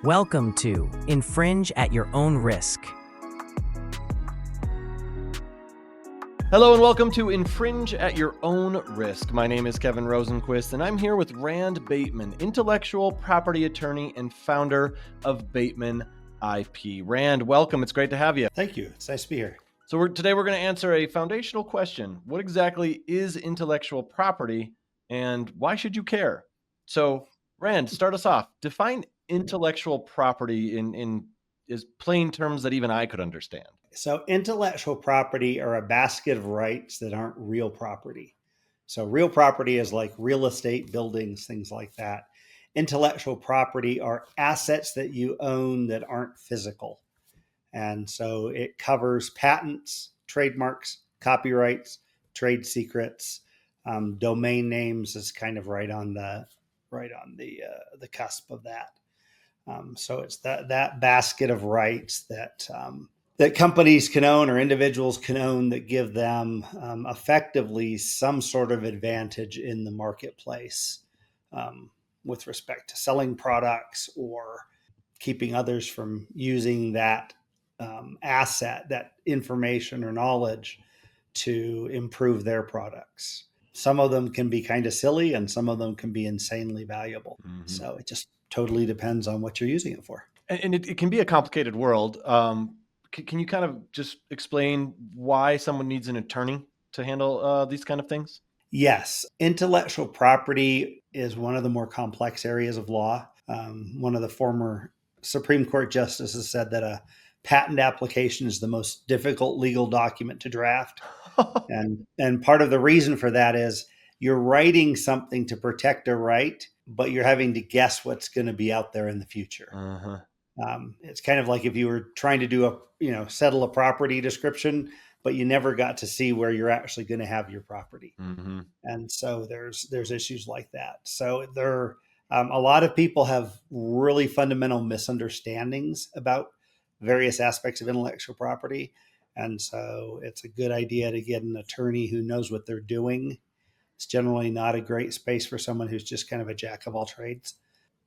Welcome to Infringe at Your Own Risk. Hello and welcome to Infringe at Your Own Risk. My name is Kevin Rosenquist and I'm here with Rand Bateman, intellectual property attorney and founder of Bateman IP. Rand, welcome. It's great to have you. Thank you. It's nice to be here. So today we're going to answer a foundational question. What exactly is intellectual property and why should you care? So Rand, start us off. Define intellectual property in as plain terms that even I could understand. So intellectual property are a basket of rights that aren't real property. So real property is like real estate, buildings, things like that. Intellectual property are assets that you own that aren't physical. And so it covers patents, trademarks, copyrights, trade secrets, domain names is kind of right on the cusp of that. So it's that basket of rights that companies can own or individuals can own that give them effectively some sort of advantage in the marketplace with respect to selling products or keeping others from using that asset, that information or knowledge to improve their products. Some of them can be kind of silly and some of them can be insanely valuable. Mm-hmm. So it just totally depends on what you're using it for. And it can be a complicated world. Can you kind of just explain why someone needs an attorney to handle these kind of things? Yes. Intellectual property is one of the more complex areas of law. One of the former Supreme Court justices said that a patent application is the most difficult legal document to draft. And part of the reason for that is you're writing something to protect a right, but you're having to guess what's going to be out there in the future. Uh-huh. It's kind of like if you were trying to do settle a property description, but you never got to see where you're actually going to have your property. Mm-hmm. And so there's issues like that. So a lot of people have really fundamental misunderstandings about various aspects of intellectual property. And so it's a good idea to get an attorney who knows what they're doing. It's generally not a great space for someone who's just kind of a jack of all trades.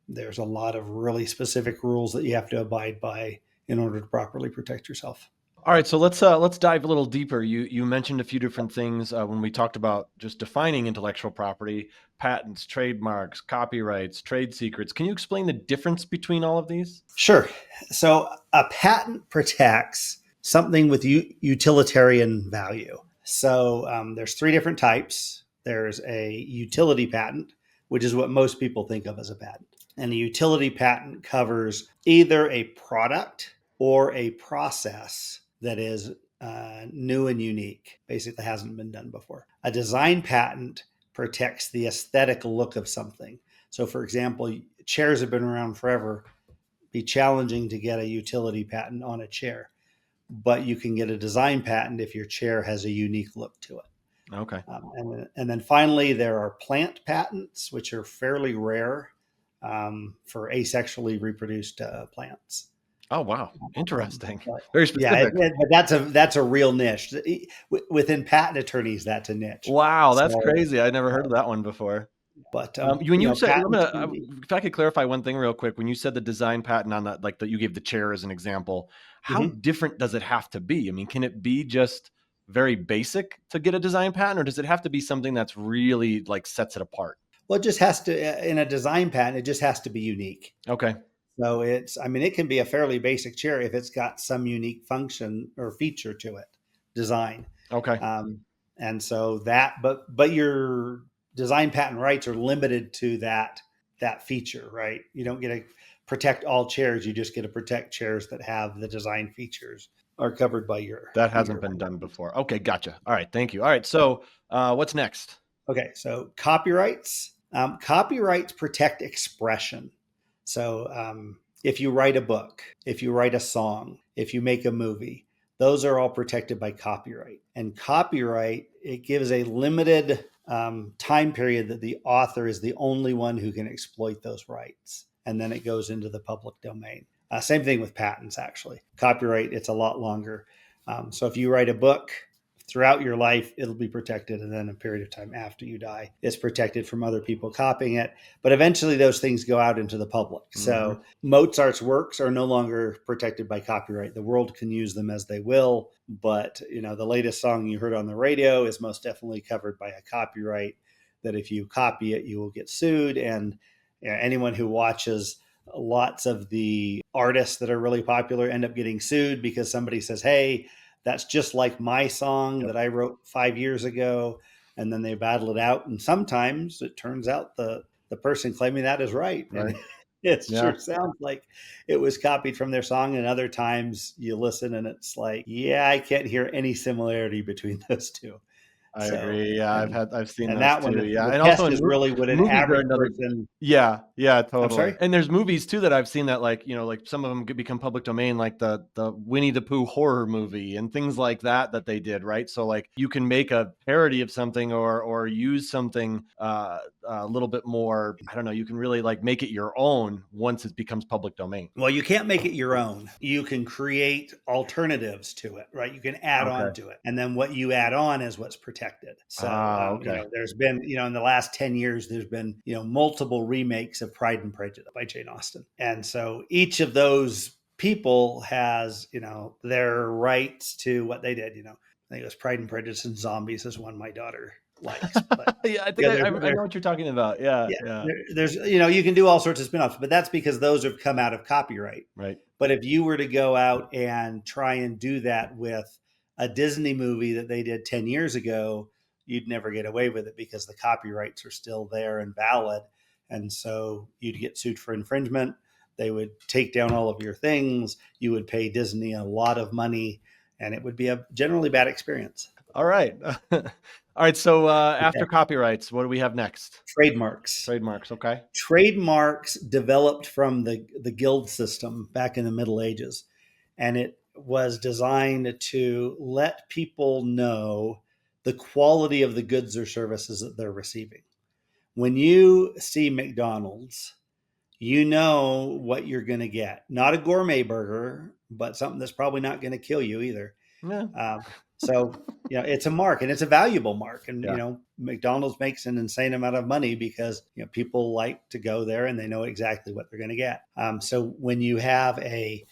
There's a lot of really specific rules that you have to abide by in order to properly protect yourself. All right, so let's dive a little deeper. You mentioned a few different things when we talked about just defining intellectual property: patents, trademarks, copyrights, trade secrets. Can you explain the difference between all of these? Sure. So a patent protects something with utilitarian value. So there's three different types. There's a utility patent, which is what most people think of as a patent. And a utility patent covers either a product or a process that is new and unique, basically hasn't been done before. A design patent protects the aesthetic look of something. So for example, chairs have been around forever. It'd be challenging to get a utility patent on a chair, but you can get a design patent if your chair has a unique look to it. Okay. And then finally, there are plant patents, which are fairly rare for asexually reproduced plants. Oh, wow. Interesting. Very specific. Yeah, but that's a real niche. Within patent attorneys, that's a niche. Wow, that's crazy. I never heard of that one before. But when you said, if I could clarify one thing real quick, when you said the design patent on that, like that you gave the chair as an example, how different does it have to be? I mean, can it be just very basic to get a design patent, or does it have to be something that's really like sets it apart? Well, it just has to, in a design patent, it just has to be unique. Okay. So it can be a fairly basic chair if it's got some unique function or feature to it, design. Okay. And so but your design patent rights are limited to that feature, right? You don't get to protect all chairs. You just get to protect chairs that have the design features are covered by your. That hasn't been done before. Okay. Gotcha. All right. Thank you. All right. So what's next? Okay. So copyrights. Copyrights protect expression. So if you write a book, if you write a song, if you make a movie, those are all protected by copyright. And copyright, it gives a limited time period that the author is the only one who can exploit those rights. And then it goes into the public domain. Same thing with patents, actually. Copyright, it's a lot longer. So if you write a book, throughout your life, it'll be protected. And then a period of time after you die, it's protected from other people copying it. But eventually those things go out into the public. So Mozart's works are no longer protected by copyright. The world can use them as they will. But, the latest song you heard on the radio is most definitely covered by a copyright that if you copy it, you will get sued. And anyone who watches lots of the artists that are really popular end up getting sued because somebody says, hey, that's just like my song that I wrote 5 years ago. And then they battle it out. And sometimes it turns out the person claiming that is right. And it sure sounds like it was copied from their song. And other times you listen and it's like, yeah, I can't hear any similarity between those two. I agree. Yeah, I've seen and those that too. one. Yeah, The and test also is really what an average person. Yeah, totally. I'm sorry? And there's movies too that I've seen that like some of them could become public domain, like the Winnie the Pooh horror movie and things like that they did, right? So like you can make a parody of something or use something a little bit more, I don't know, you can really like make it your own once it becomes public domain. Well, you can't make it your own. You can create alternatives to it, right? You can add on to it. And then what you add on is what's protected. So, there's been, in the last 10 years, there's been, multiple remakes of Pride and Prejudice by Jane Austen. And so each of those people has, their rights to what they did, I think it was Pride and Prejudice and Zombies is one my daughter likes. But, yeah, I think I know what you're talking about. Yeah. There's, you can do all sorts of spinoffs, but that's because those have come out of copyright. Right. But if you were to go out and try and do that with a Disney movie that they did 10 years ago, you'd never get away with it because the copyrights are still there and valid. And so you'd get sued for infringement. They would take down all of your things. You would pay Disney a lot of money, and it would be a generally bad experience. All right. All right. So after copyrights, what do we have next? Trademarks. Okay. Trademarks developed from the guild system back in the Middle Ages, and it was designed to let people know the quality of the goods or services that they're receiving. When you see McDonald's, you know what you're going to get. Not a gourmet burger, but something that's probably not going to kill you either. Yeah. So, it's a mark, and it's a valuable mark. And, McDonald's makes an insane amount of money because, people like to go there and they know exactly what they're going to get. So when you have a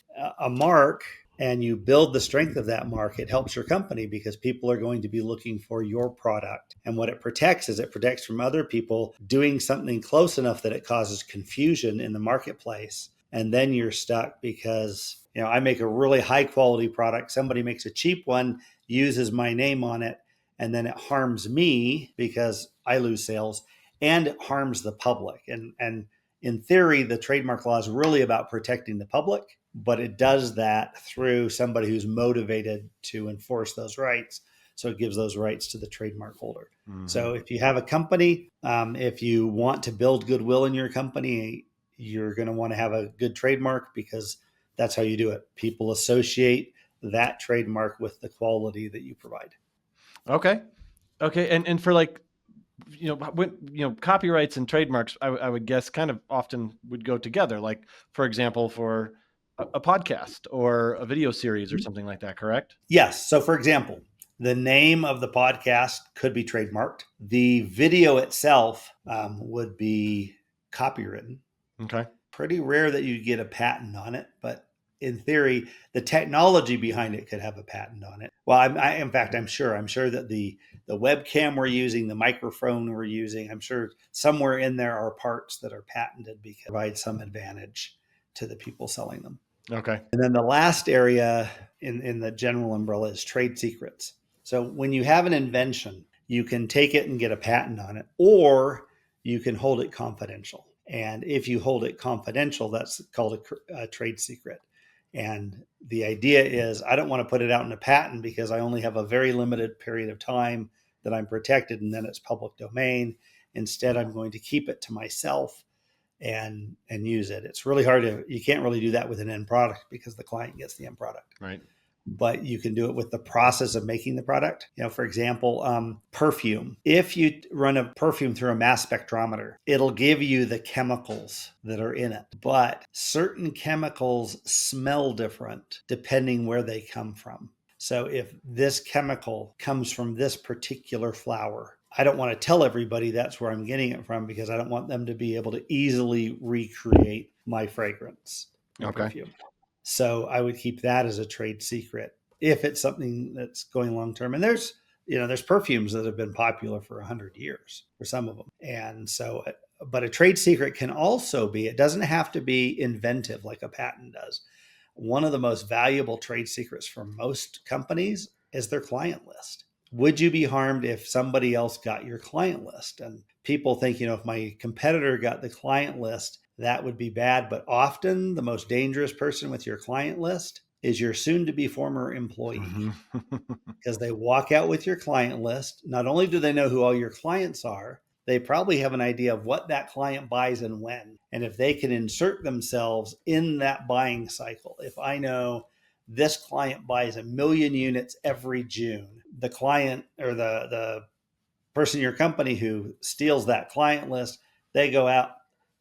mark and you build the strength of that mark, it helps your company because people are going to be looking for your product. And what it protects is it protects from other people doing something close enough that it causes confusion in the marketplace. And then you're stuck because, I make a really high quality product. Somebody makes a cheap one, uses my name on it, and then it harms me because I lose sales, and it harms the public. And in theory, the trademark law is really about protecting the public, but it does that through somebody who's motivated to enforce those rights. So it gives those rights to the trademark holder. Mm-hmm. So if you have a company, if you want to build goodwill in your company, you're going to want to have a good trademark because that's how you do it. People associate that trademark with the quality that you provide. Okay. And for like, copyrights and trademarks, I would guess kind of often would go together. Like, for example, for a podcast or a video series or something like that, correct? Yes. So for example, the name of the podcast could be trademarked. The video itself would be copywritten. Okay. Pretty rare that you get a patent on it, but in theory, the technology behind it could have a patent on it. Well, in fact, I'm sure that the webcam we're using, the microphone we're using, I'm sure somewhere in there are parts that are patented because they provide some advantage to the people selling them. Okay. And then the last area in the general umbrella is trade secrets. So when you have an invention, you can take it and get a patent on it, or you can hold it confidential. And if you hold it confidential, that's called a trade secret. And the idea is I don't want to put it out in a patent because I only have a very limited period of time that I'm protected, and then it's public domain. Instead, I'm going to keep it to myself and use it. It's really hard you can't really do that with an end product because the client gets the end product. Right. But you can do it with the process of making the product. For example, perfume. If you run a perfume through a mass spectrometer, it'll give you the chemicals that are in it. But certain chemicals smell different depending where they come from. So if this chemical comes from this particular flower, I don't want to tell everybody that's where I'm getting it from, because I don't want them to be able to easily recreate my fragrance or Okay. perfume. So I would keep that as a trade secret if it's something that's going long term. And there's perfumes that have been popular for 100 years for some of them. And so, but a trade secret can also be, it doesn't have to be inventive like a patent does. One of the most valuable trade secrets for most companies is their client list. Would you be harmed if somebody else got your client list? And people think, if my competitor got the client list, that would be bad. But often the most dangerous person with your client list is your soon to be former employee, because they walk out with your client list. Not only do they know who all your clients are, they probably have an idea of what that client buys and when. And if they can insert themselves in that buying cycle, if I know this client buys 1 million units every June, the client or the person in your company who steals that client list, they go out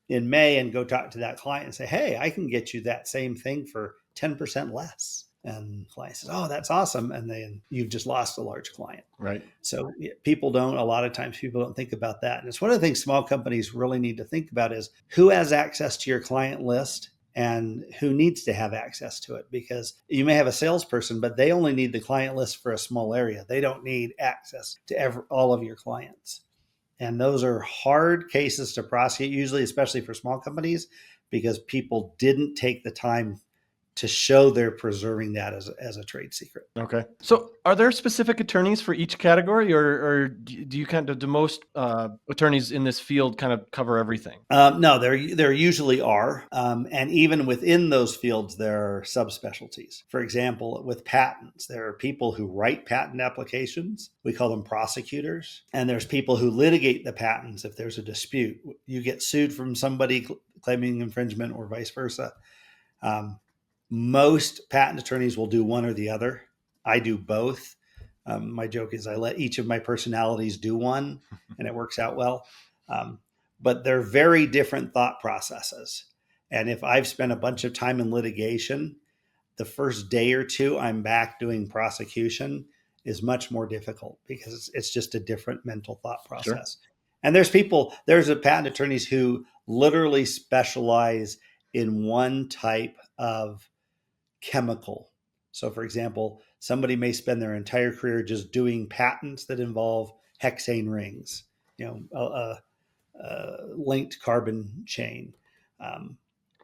in May and go talk to that client and say, hey, I can get you that same thing for 10% less. And the client says, oh, that's awesome. And then you've just lost a large client. Right. So a lot of times people don't think about that. And it's one of the things small companies really need to think about is who has access to your client list and who needs to have access to it. Because you may have a salesperson, but they only need the client list for a small area. They don't need access to all of your clients. And those are hard cases to prosecute, usually, especially for small companies, because people didn't take the time to show they're preserving that as a trade secret. Okay. So are there specific attorneys for each category, or do you do most attorneys in this field kind of cover everything? No, there usually are. And even within those fields, there are subspecialties. For example, with patents, there are people who write patent applications. We call them prosecutors. And there's people who litigate the patents if there's a dispute. You get sued from somebody claiming infringement or vice versa. Most patent attorneys will do one or the other. I do both. My joke is I let each of my personalities do one, and it works out well. But they're very different thought processes. And if I've spent a bunch of time in litigation, the first day or two I'm back doing prosecution is much more difficult, because it's just a different mental thought process. Sure. And there's patent attorneys who literally specialize in one type of chemical. So, for example, somebody may spend their entire career just doing patents that involve hexane rings, linked carbon chain.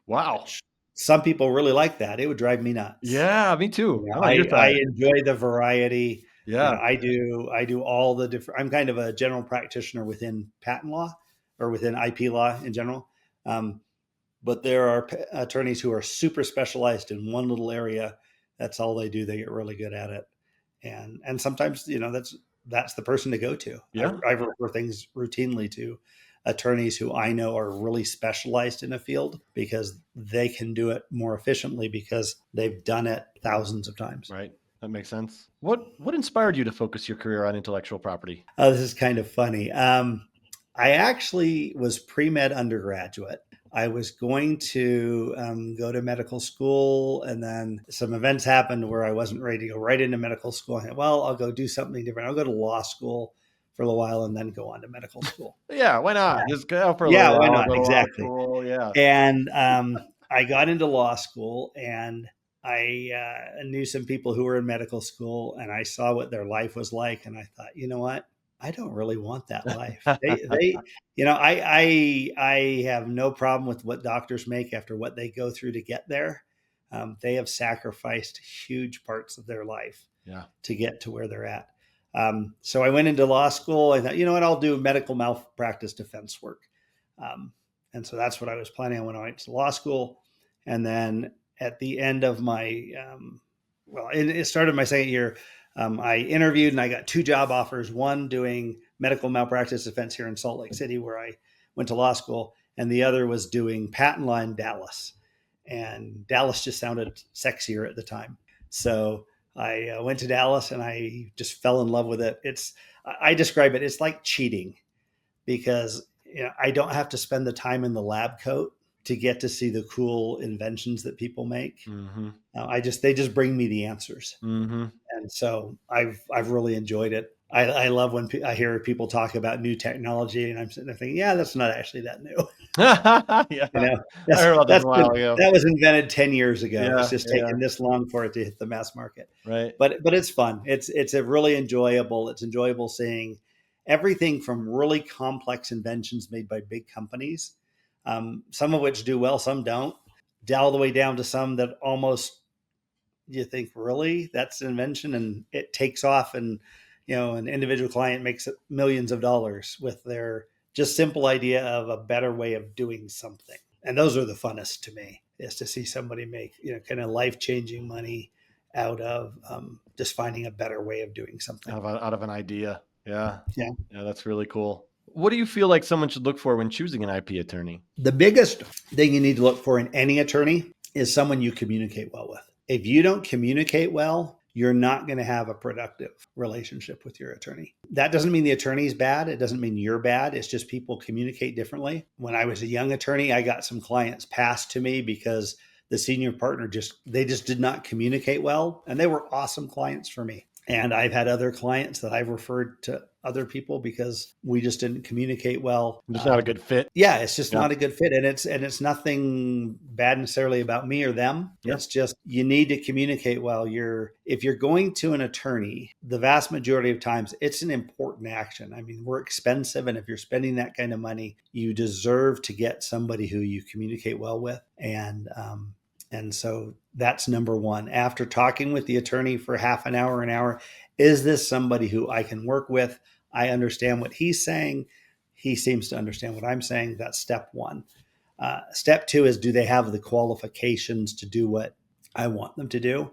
Wow. Some people really like that. It would drive me nuts. Yeah, me too. I enjoy the variety. Yeah. I do all the different, I'm kind of a general practitioner within patent law or within IP law in general. But there are attorneys who are super specialized in one little area. That's all they do. They get really good at it. And sometimes, that's the person to go to. Yeah. I refer things routinely to attorneys who I know are really specialized in a field, because they can do it more efficiently because they've done it thousands of times. Right. That makes sense. What inspired you to focus your career on intellectual property? Oh, this is kind of funny. I actually was pre-med undergraduate. I was going to go to medical school, and then some events happened where I wasn't ready to go right into medical school. I thought, well, I'll go do something different. I'll go to law school for a little while and then go on to medical school. Yeah, why not? Yeah. Just go out for a little while. Why not? Exactly. Yeah. And I got into law school, and I knew some people who were in medical school, and I saw what their life was like. And I thought, you know what? I don't really want that life. I have no problem with what doctors make after what they go through to get there. They have sacrificed huge parts of their life to get to where they're at. So I went into law school. I thought, you know what, I'll do medical malpractice defense work. And so that's what I was planning on when I went to law school. And then at the end of my, it started my second year, I interviewed and I got 2 job offers, one doing medical malpractice defense here in Salt Lake City, where I went to law school, and the other was doing patent law in Dallas. And Dallas just sounded sexier at the time. So I went to Dallas and I just fell in love with it. I describe it's like cheating, because I don't have to spend the time in the lab coat to get to see the cool inventions that people make. Mm-hmm. They just bring me the answers. Mm-hmm. And so I've really enjoyed it. I love when I hear people talk about new technology, and I'm sitting there thinking, yeah, that's not actually that new. Yeah, You know, I heard about this a while ago. that was invented 10 years ago. Yeah, It's just taken this long for it to hit the mass market. right. But it's fun. It's a really enjoyable. It's enjoyable seeing everything from really complex inventions made by big companies, some of which do well, some don't, all the way down to some that almost you think, really, that's an invention, and it takes off, and an individual client makes millions of dollars with their just simple idea of a better way of doing something. And those are the funnest to me, is to see somebody make kind of life-changing money out of just finding a better way of doing something out of an idea. Yeah, yeah that's really cool. What do you feel like someone should look for when choosing an IP attorney? The biggest thing you need to look for in any attorney is someone you communicate well with. If you don't communicate well, you're not going to have a productive relationship with your attorney. That doesn't mean the attorney's bad. It doesn't mean you're bad. It's just people communicate differently. When I was a young attorney, I got some clients passed to me because the senior partner just did not communicate well. And they were awesome clients for me. And I've had other clients that I've referred to other people because we just didn't communicate well. It's not a good fit. Yeah, it's just not a good fit. And it's nothing bad necessarily about me or them. Yeah. It's just you need to communicate well. If you're going to an attorney, the vast majority of times it's an important action. I mean, we're expensive. And if you're spending that kind of money, you deserve to get somebody who you communicate well with. And so that's number one. After talking with the attorney for half an hour, is this somebody who I can work with? I understand what he's saying. He seems to understand what I'm saying. That's step one. Step two is, do they have the qualifications to do what I want them to do?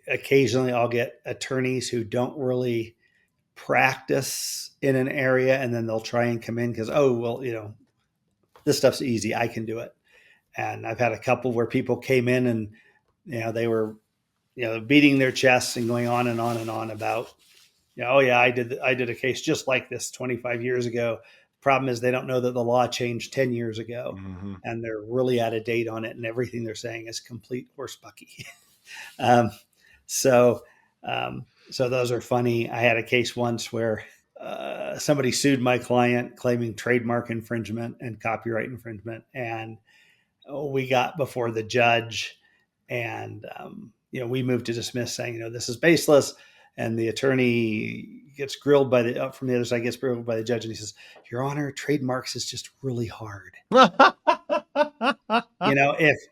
Occasionally I'll get attorneys who don't really practice in an area, and then they'll try and come in because, this stuff's easy. I can do it. And I've had a couple where people came in and, they were, beating their chests and going on and on and on about, I did a case just like this 25 years ago. Problem is they don't know that the law changed 10 years ago, and they're really out of date on it. And everything they're saying is complete horsebucky. So those are funny. I had a case once where somebody sued my client claiming trademark infringement and copyright infringement. And we got before the judge, and we moved to dismiss, saying this is baseless. And the attorney gets grilled from the other side, gets grilled by the judge, and he says, "Your Honor, trademarks is just really hard."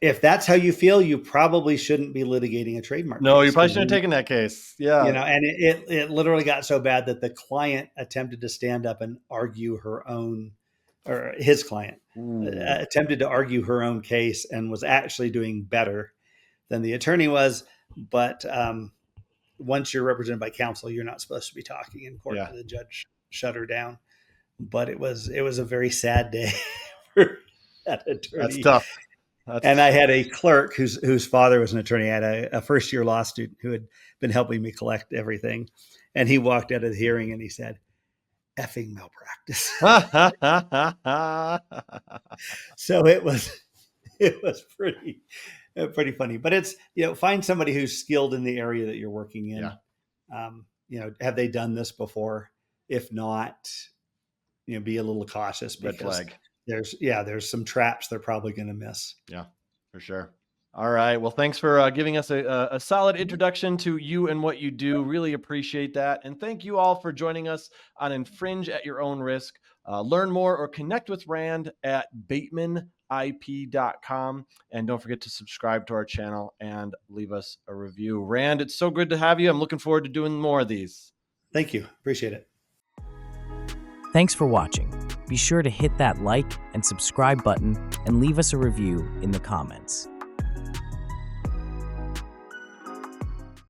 If that's how you feel, you probably shouldn't be litigating a trademark. No, you probably shouldn't have taken that case. Yeah, and it literally got so bad that the client attempted to stand up and argue his client attempted to argue her own case and was actually doing better than the attorney was. But once you're represented by counsel, you're not supposed to be talking in court. Yeah. The judge shut her down. But it was a very sad day for that attorney. That's tough. And I had a clerk whose father was an attorney. I had a first-year law student who had been helping me collect everything. And he walked out of the hearing and he said, "Effing malpractice." So it was pretty funny, but it's, find somebody who's skilled in the area that you're working in. Yeah. Have they done this before? If not, be a little cautious, because red flag. There's some traps they're probably going to miss. Yeah, for sure. All right. Well, thanks for giving us a solid introduction to you and what you do. Really appreciate that. And thank you all for joining us on Infringe at Your Own Risk. Learn more or connect with Rand at batemanip.com. And don't forget to subscribe to our channel and leave us a review. Rand, it's so good to have you. I'm looking forward to doing more of these. Thank you. Appreciate it. Thanks for watching. Be sure to hit that like and subscribe button and leave us a review in the comments.